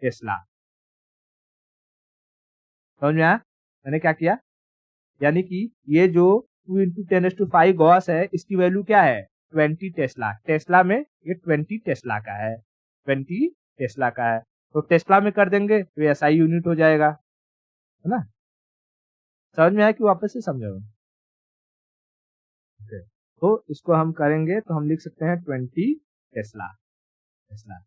टेस्ला। समझ में आया मैंने क्या किया? यानी कि ये जो 2 इंटू 10⁵ गॉस है, इसकी वैल्यू क्या है? 20 टेस्ला। टेस्ला में ये 20 टेस्ला का है, 20 टेस्ला का है। तो टेस्ला में कर देंगे तो एसआई यूनिट हो जाएगा, है ना। समझ में आया कि वापस से समझाओ। ओके, तो इसको हम करेंगे तो हम लिख सकते हैं 20 टेस्ला। टेस्ला।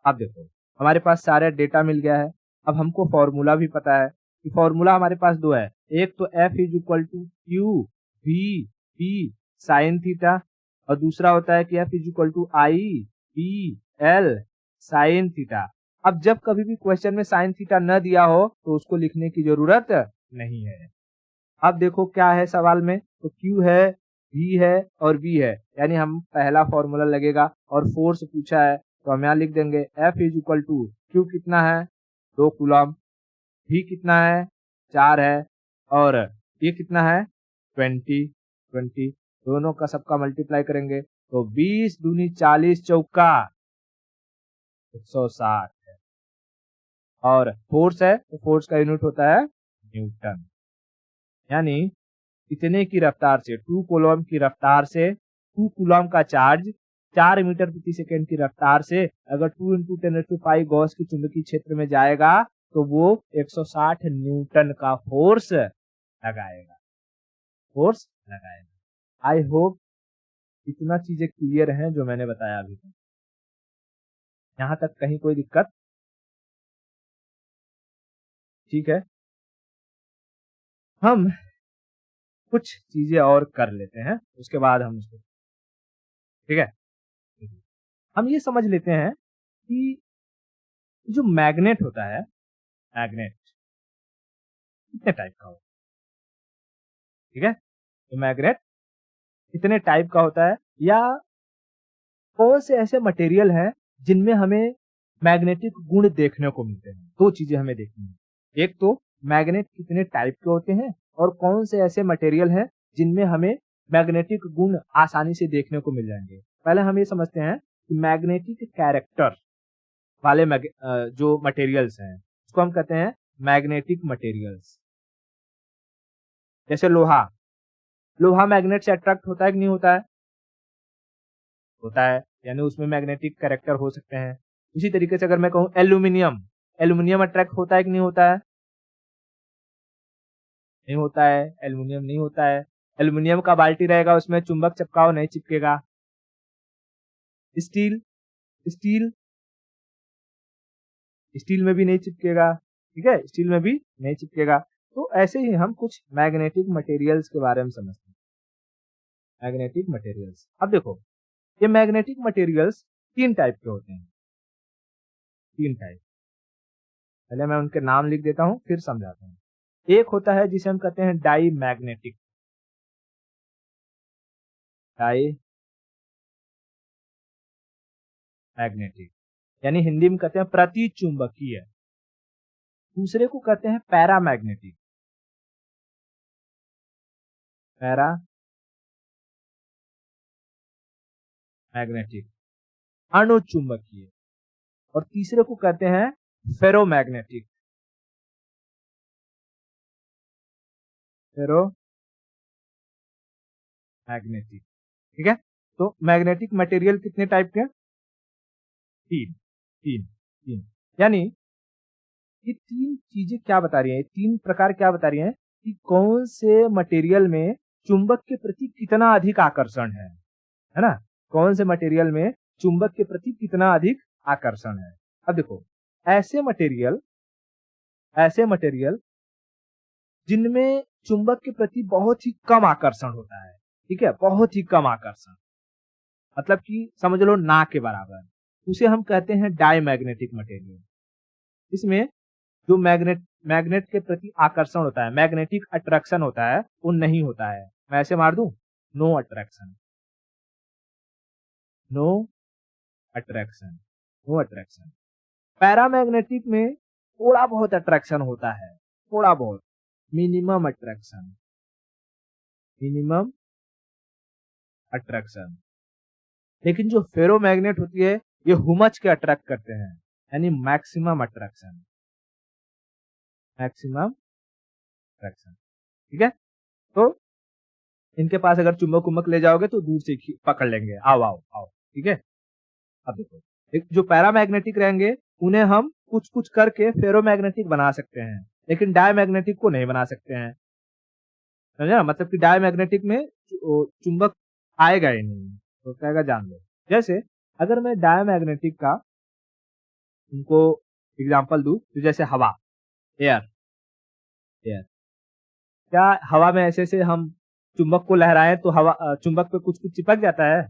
अब देखो हमारे पास सारा डेटा मिल गया है। अब हमको फॉर्मूला भी पता है कि फॉर्मूला हमारे पास दो है, एक तो F is equal to Q V P sine theta और दूसरा होता है कि F is equal to I P L sine theta. अब जब कभी भी क्वेश्चन में साइन थीटा न दिया हो तो उसको लिखने की जरूरत नहीं है। अब देखो क्या है सवाल में, तो Q है, V है और V है, यानी हम पहला फॉर्मूला लगेगा और फोर्स पूछा है तो हम यहाँ लिख देंगे F is equal to Q कितना है 2 कूलम, V कितना है 4 है और ये कितना है 20 दोनों का सबका मल्टीप्लाई करेंगे तो 20 दूनी 40 चौका 160 है। और फोर्स है तो फोर्स का यूनिट होता है न्यूटन, यानी इतने की रफ्तार से 2 कूलम की रफ्तार से 2 कूलम का चार्ज 4 मीटर प्रति सेकंड की रफ्तार से अगर 2 × 10⁵ गॉस की चुंबकीय क्षेत्र में जाएगा तो वो 160 न्यूटन का फोर्स लगाएगा। फोर्स लगाएगा। आई होप इतना चीजें क्लियर हैं जो मैंने बताया अभी तक। यहाँ तक कहीं कोई दिक्कत? ठीक है, हम कुछ चीजें और कर लेते हैं उसके बाद हम इसको, ठीक है, हम ये समझ लेते हैं कि जो मैग्नेट होता है, मैग्नेट कितने टाइप का होता है, ठीक है। तो मैग्नेट कितने टाइप का होता है या कौन से ऐसे मटेरियल हैं जिनमें हमें मैग्नेटिक गुण देखने को मिलते हैं। दो चीजें हमें देखनी है, एक तो मैग्नेट कितने टाइप के होते हैं और कौन से ऐसे मटेरियल हैं जिनमें हमें मैग्नेटिक गुण आसानी से देखने को मिल जाएंगे। पहले हम ये समझते हैं कि मैग्नेटिक कैरेक्टर वाले जो मटेरियल्स हैं उसको हम कहते हैं मैग्नेटिक मटेरियल्स। जैसे लोहा, लोहा मैग्नेट से अट्रैक्ट होता है कि नहीं होता है? होता है, यानी उसमें मैग्नेटिक कैरेक्टर हो सकते हैं। उसी तरीके से अगर मैं कहूं एल्यूमिनियम, एल्यूमिनियम अट्रैक्ट होता है कि नहीं होता है? नहीं होता है, एल्यूमिनियम नहीं होता है। एल्यूमिनियम का बाल्टी रहेगा उसमें चुंबक चिपकाओ नहीं चिपकेगा। स्टील, स्टील स्टील में भी नहीं चिपकेगा, ठीक है, स्टील में भी नहीं चिपकेगा। तो ऐसे ही हम कुछ मैग्नेटिक मटेरियल्स के बारे में समझते हैं। मैग्नेटिक मटेरियल्स, अब देखो ये मैग्नेटिक मटेरियल्स 3 टाइप के होते हैं। 3 टाइप, पहले मैं उनके नाम लिख देता हूं फिर समझाता हूं। एक होता है जिसे हम कहते हैं डाई मैग्नेटिक, डाई मैग्नेटिक यानी हिंदी में कहते हैं प्रति चुंबकीय। दूसरे को कहते हैं पैरामैग्नेटिक, पैरा मैग्नेटिक अणुचुंबकीय। और तीसरे को कहते हैं फेरोमैग्नेटिक, फेरो मैग्नेटिक, ठीक है। तो मैग्नेटिक मटेरियल कितने टाइप के? 3 3 3, यानी ये 3 चीजें क्या बता रही है, 3 प्रकार क्या बता रही है कि कौन से मटेरियल में चुंबक के प्रति कितना अधिक आकर्षण है ना। कौन से मटेरियल में चुंबक के प्रति कितना अधिक आकर्षण है। अब देखो ऐसे मटेरियल, ऐसे मटेरियल जिनमें चुंबक के प्रति बहुत ही कम आकर्षण होता है, ठीक है, बहुत ही कम आकर्षण, मतलब कि समझ लो ना के बराबर, उसे हम कहते हैं डायमैग्नेटिक मटेरियल। इसमें जो मैग्नेट के प्रति आकर्षण होता है, मैग्नेटिक अट्रैक्शन होता है, वो नहीं होता है। मैं ऐसे मार दूं, no attraction, no attraction, no attraction. Paramagnetic में थोड़ा बहुत अट्रैक्शन होता है, थोड़ा बहुत, मिनिमम अट्रैक्शन, मिनिमम अट्रैक्शन। लेकिन जो फेरोमैग्नेट होती है ये हुमच के अट्रैक्ट करते हैं, यानी मैक्सिमम अट्रैक्शन, मैक्सिमम अट्रैक्शन, ठीक है। तो इनके पास अगर चुंबक उम्बक ले जाओगे तो दूर से पकड़ लेंगे, आओ आओ आओ, ठीक है। अब देखो एक जो पैरामैग्नेटिक रहेंगे उन्हें हम कुछ कुछ करके फेरोमैग्नेटिक बना सकते हैं, लेकिन डायमैग्नेटिक को नहीं बना सकते हैं। समझा? मतलब कि डायमैग्नेटिक में चुंबक आएगा ही नहीं, तो कहेगा जान दो। जैसे अगर मैं डायमैग्नेटिक का तुमको एग्जांपल दूं, तो जैसे हवा, एयर, एयर, क्या हवा में ऐसे हम चुंबक को लहराएं तो हवा चुंबक पे कुछ कुछ चिपक जाता है?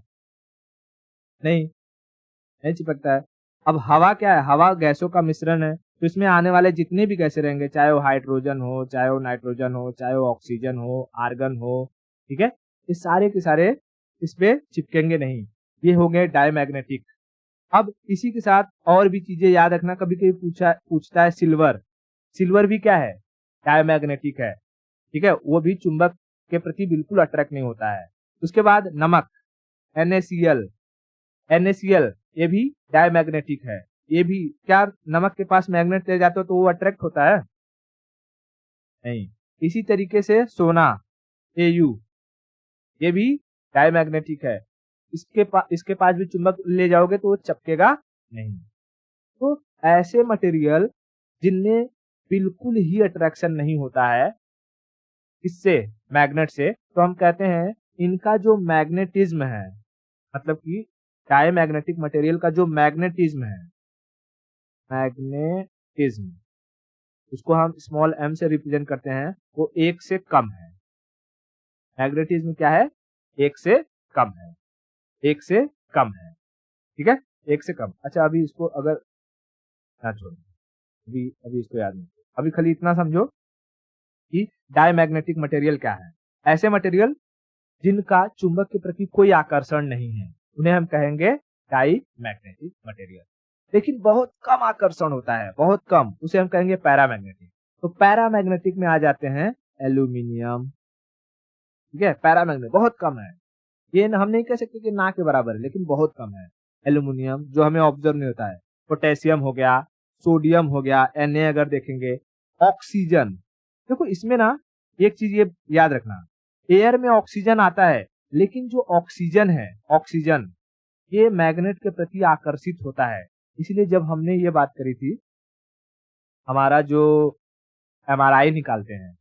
नहीं, नहीं चिपकता है। अब हवा क्या है? हवा गैसों का मिश्रण है, तो इसमें आने वाले जितने भी गैसें रहेंगे, चाहे वो हाइड्रोजन हो, चाहे वो नाइट्रोजन हो, चाहे वो ऑक्सीजन हो, आर्गन हो, ठीक है, ये सारे के सारे इस पे चिपकेंगे नहीं। ये हो गए डायमैग्नेटिक। अब इसी के साथ और भी चीजें याद रखना, कभी कभी पूछता है सिल्वर। सिल्वर भी क्या है? डायमैग्नेटिक है, ठीक है, वो भी चुंबक के प्रति बिल्कुल अट्रैक्ट नहीं होता है। उसके बाद नमक, NaCl, NaCl ये भी डायमैग्नेटिक है। ये भी क्या नमक के पास मैग्नेट ले जाते हो तो वो अट्रैक्ट होता है? नहीं। इसी तरीके से सोना, Au, ये भी डायमैग्नेटिक है। इसके पास भी चुंबक ले जाओगे तो वो चिपकेगा नहीं। तो ऐसे मटेरियल जिनमें बिल्कुल ही अट्रैक्शन नहीं होता है इससे, मैग्नेट से, तो हम कहते हैं इनका जो मैग्नेटिज्म है, मतलब कि डायमैग्नेटिक मटेरियल का जो मैग्नेटिज्म है, मैग्नेटिज्म, उसको हम स्मॉल m से रिप्रेजेंट करते हैं, वो 1 से कम है। मैग्नेटिज्म क्या है? 1 से कम है, 1 से कम है, ठीक है, 1 से कम। अच्छा, अभी इसको अगर ना छोड़ो, अभी अभी इसको याद नहीं, अभी खाली इतना समझो कि डायमैग्नेटिक मटेरियल क्या है। ऐसे मटेरियल जिनका चुंबक के प्रति कोई आकर्षण नहीं है, उन्हें हम कहेंगे डायमैग्नेटिक मटेरियल। लेकिन बहुत कम आकर्षण होता है, बहुत कम, उसे हम कहेंगे पैरामैग्नेटिक। तो पैरामैग्नेटिक में आ जाते हैं एल्यूमिनियम, ठीक है, पैरामैग्नेटिक बहुत कम है। ये हम नहीं कह सकते कि ना के बराबर है, लेकिन बहुत कम है। एल्यूमिनियम जो हमें ऑब्जर्व नहीं होता है, पोटेशियम हो गया, सोडियम हो गया, Na अगर देखेंगे, ऑक्सीजन। देखो इसमें ना एक चीज ये याद रखना, एयर में ऑक्सीजन आता है, लेकिन जो ऑक्सीजन है, ऑक्सीजन ये मैग्नेट के प्रति आकर्षित होता है। इसलिए जब हमने ये बात करी थी, हमारा जो MRI निकालते हैं,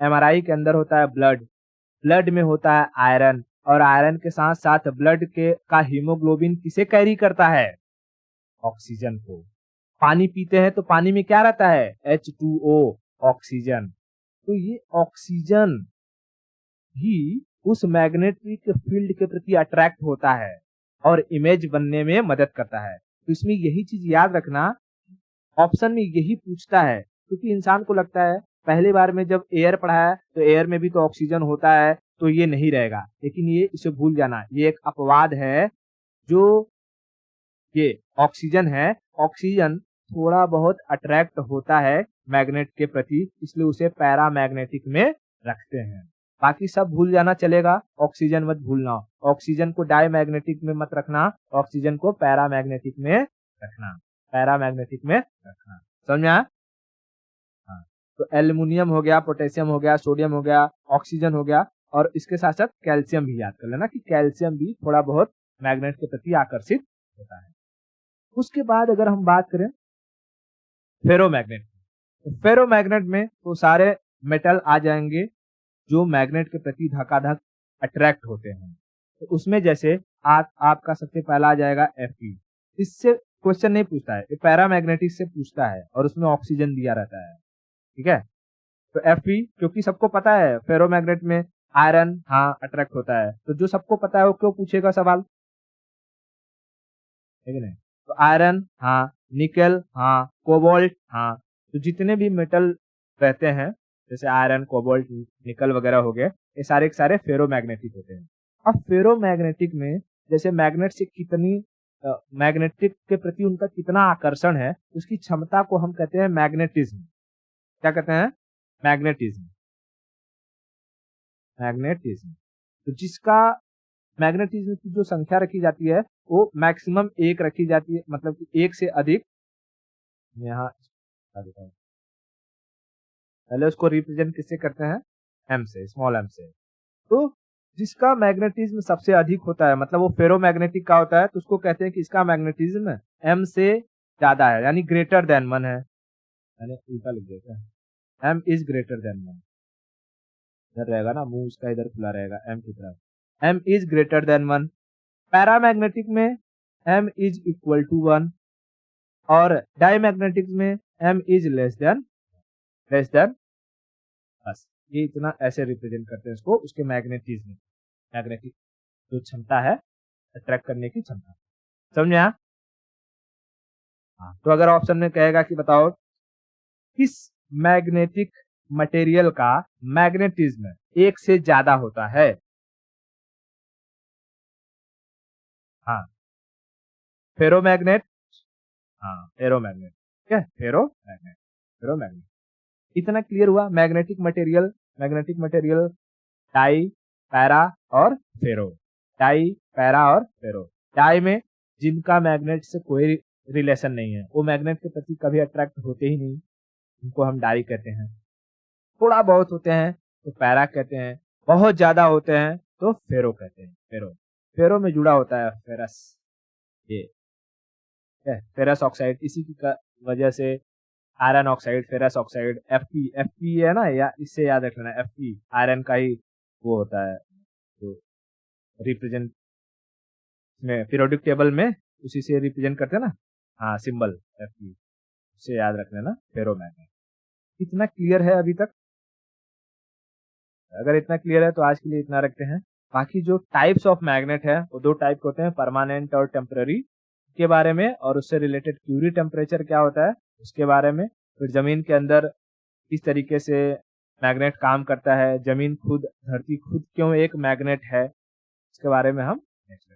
MRI के अंदर होता है ब्लड, ब्लड में होता है आयरन, और आयरन के साथ साथ ब्लड के का हीमोग्लोबिन किसे कैरी करता है? ऑक्सीजन को। पानी पीते हैं तो पानी में क्या रहता है? H2O, oxygen. तो ये ऑक्सीजन ही उस मैग्नेटिक फील्ड के प्रति अट्रैक्ट होता है और इमेज बनने में मदद करता है। तो इसमें यही चीज याद रखना, ऑप्शन में यही पूछता है, क्योंकि इंसान को लगता है पहली बार में जब एयर पढ़ा है तो एयर में भी तो ऑक्सीजन होता है, तो ये नहीं रहेगा, लेकिन ये इसे भूल जाना, ये एक अपवाद है। जो ये ऑक्सीजन है, ऑक्सीजन थोड़ा बहुत अट्रैक्ट होता है मैग्नेट के प्रति, इसलिए उसे पैरामैग्नेटिक में रखते हैं। बाकी सब भूल जाना चलेगा, ऑक्सीजन मत भूलना। ऑक्सीजन को डायमैग्नेटिक में मत रखना, ऑक्सीजन को पैरामैग्नेटिक में रखना, पैरामैग्नेटिक में रखना। समझ में आया? हाँ। तो एल्युमिनियम हो गया, पोटेशियम हो गया, सोडियम हो गया, ऑक्सीजन हो गया, और इसके साथ साथ कैल्शियम भी याद कर लेना कि कैल्शियम भी थोड़ा बहुत मैग्नेट के प्रति आकर्षित होता है। उसके बाद अगर हम बात करें फेरोमैग्नेट, तो फेरोमैग्नेट में तो सारे मेटल आ जाएंगे जो मैग्नेट के प्रति धकाधक अट्रैक्ट होते हैं। तो उसमें जैसे आपका सबसे पहला आ जाएगा Fe। इससे क्वेश्चन नहीं पूछता है, ये पैरामैग्नेटिक से पूछता है और उसमें ऑक्सीजन दिया रहता है, ठीक है। तो Fe, क्योंकि सबको पता है फेरोमैग्नेट में आयरन हाँ अट्रैक्ट होता है, तो जो सबको पता है वो क्यों पूछेगा सवाल, है कि नहीं? तो आयरन हाँ, निकल हाँ, कोबाल्ट हाँ, तो जितने भी मेटल रहते हैं जैसे आयरन, कोबाल्ट, निकल वगैरह हो गए, ये सारे के सारे फेरोमैग्नेटिक होते हैं। अब फेरोमैग्नेटिक में जैसे मैग्नेट से कितनी मैग्नेटिक के प्रति उनका कितना आकर्षण है, उसकी क्षमता को हम कहते हैं मैग्नेटिज्म। क्या कहते हैं? मैग्नेटिज्म। मैग्नेटिज्म, तो जिसका मैग्नेटिज्म की जो संख्या रखी जाती है वो मैक्सिमम 1 रखी जाती है, मतलब कि 1 से अधिक। यहाँ पहले उसको रिप्रेजेंट किससे करते हैं? M से, स्मॉल m से। तो जिसका मैग्नेटिज्म सबसे अधिक होता है, मतलब वो फेरोमैग्नेटिक का होता है, तो उसको कहते हैं कि इसका मैग्नेटिज्म M से ज्यादा है, यानी ग्रेटर देन 1 है। मैंने उल्टा लिख दिया, m इज ग्रेटर देन 1। इधर रहेगा ना, मुंह उसका इधर खुला रहेगा m की तरफ। m is greater than 1। Paramagnetic में m इज इक्वल टू 1 और डायमैग्नेटिक में m इज लेस देन बस ये इतना ऐसे रिप्रेजेंट करते हैं इसको, उसके मैग्नेटिज्म, मैग्नेटिक जो क्षमता है अट्रैक्ट करने की क्षमता। समझे यहाँ? हाँ, तो अगर ऑप्शन में कहेगा कि बताओ किस मैग्नेटिक मटेरियल का मैग्नेटिज्म 1 से ज्यादा होता है? हाँ, फेरोमैग्नेट। हाँ, फेरोमैग्नेट, ठीक है, फेरोमैग्नेट। इतना क्लियर हुआ। मैग्नेटिक मटेरियल डाई, पैरा और फेरो। डाई, पैरा और फेरो। डाई में जिनका मैग्नेट से कोई रिलेशन नहीं है, वो मैग्नेट के प्रति कभी अट्रैक्ट होते ही नहीं, उनको हम डाई कहते हैं। थोड़ा बहुत होते हैं तो पैरा कहते हैं, बहुत ज्यादा होते हैं तो फेरो कहते हैं। फेरो में जुड़ा होता है फेरस, ये फेरस ऑक्साइड, इसी की वजह से iron oxide, ferrous oxide, FP है ना, या इससे याद रखना, एफपी आयरन का ही वो होता है, तो रिप्रेजेंट में पीरियोडिक टेबल में उसी से रिप्रेजेंट करते हैं ना, हाँ, सिंबल एफपी, उससे याद रख लेना, फेरोमैग्नेट। इतना क्लियर है अभी तक? अगर इतना क्लियर है तो आज के लिए इतना रखते हैं। बाकी जो टाइप्स ऑफ मैग्नेट है वो 2 टाइप के होते हैं, परमानेंट और टेम्पररी के बारे में, और उससे रिलेटेड क्यूरी टेम्परेचर क्या होता है उसके बारे में, फिर जमीन के अंदर किस तरीके से मैग्नेट काम करता है, जमीन खुद, धरती खुद क्यों एक मैग्नेट है, इसके बारे में हम नेक्स्ट